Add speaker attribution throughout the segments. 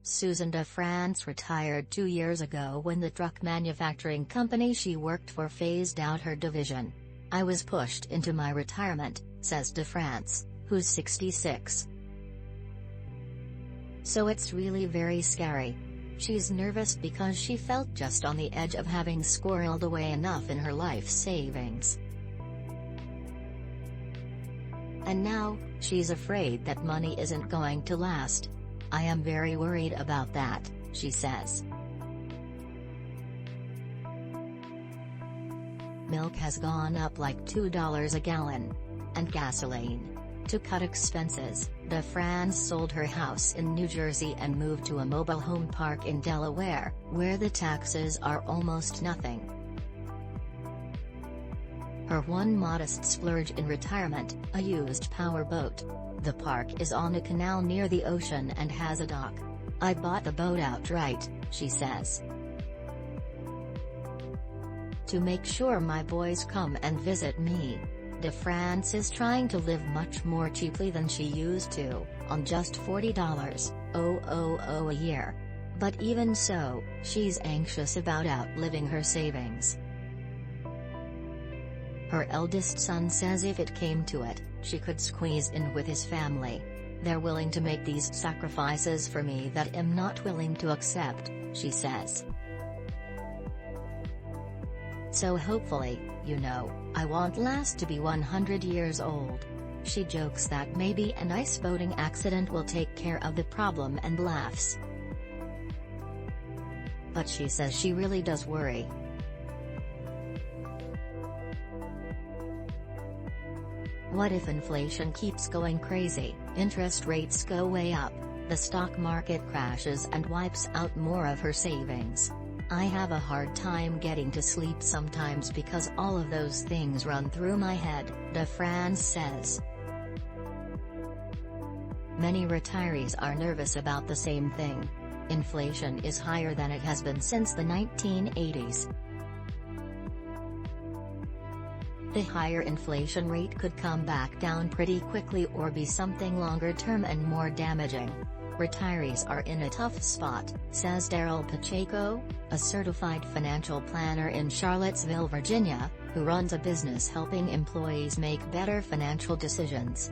Speaker 1: Susan DeFrance retired 2 years ago when the truck manufacturing company she worked for phased out her division. "I was pushed into my retirement," says DeFrance, who's 66. "So it's really very scary." She's nervous because she felt just on the edge of having squirreled away enough in her life savings. And now, she's afraid that money isn't going to last. "I am very worried about that," she says. Milk has gone up like $2 a gallon. And gasoline. To cut expenses, DeFrance sold her house in New Jersey and moved to a mobile home park in Delaware, where the taxes are almost nothing. Her one modest splurge in retirement, a used powerboat. The park is on a canal near the ocean and has a dock. "I bought the boat outright," she says. "To make sure my boys come and visit me." DeFrance is trying to live much more cheaply than she used to, on just $40 a year. But even so, she's anxious about outliving her savings. Her eldest son says if it came to it, she could squeeze in with his family. "They're willing to make these sacrifices for me that I'm not willing to accept," she says. "So hopefully, I won't last to be 100 years old." She jokes that maybe an ice boating accident will take care of the problem and laughs. But she says she really does worry. What if inflation keeps going crazy, interest rates go way up, the stock market crashes and wipes out more of her savings? "I have a hard time getting to sleep sometimes because all of those things run through my head," DeFrance says. Many retirees are nervous about the same thing. Inflation is higher than it has been since the 1980s. The higher inflation rate could come back down pretty quickly or be something longer term and more damaging. "Retirees are in a tough spot," says Darrell Pacheco, a certified financial planner in Charlottesville, Virginia, who runs a business helping employees make better financial decisions.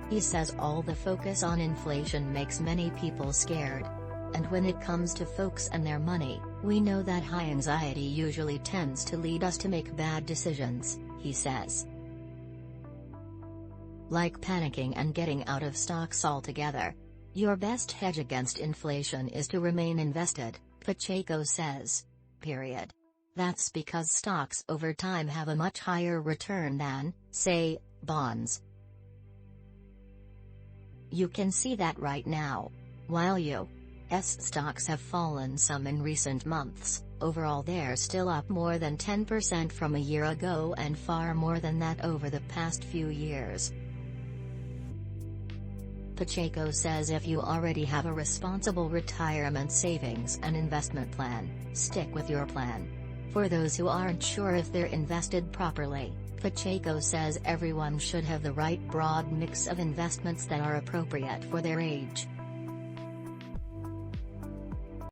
Speaker 1: He says all the focus on inflation makes many people scared. "And when it comes to folks and their money, we know that high anxiety usually tends to lead us to make bad decisions," he says. "Like panicking and getting out of stocks altogether. Your best hedge against inflation is to remain invested," Pacheco says. Period. That's because stocks over time have a much higher return than, say, bonds. You can see that right now. While U.S. stocks have fallen some in recent months, overall they're still up more than 10% from a year ago and far more than that over the past few years. Pacheco says if you already have a responsible retirement savings and investment plan, stick with your plan. For those who aren't sure if they're invested properly, Pacheco says everyone should have the right broad mix of investments that are appropriate for their age.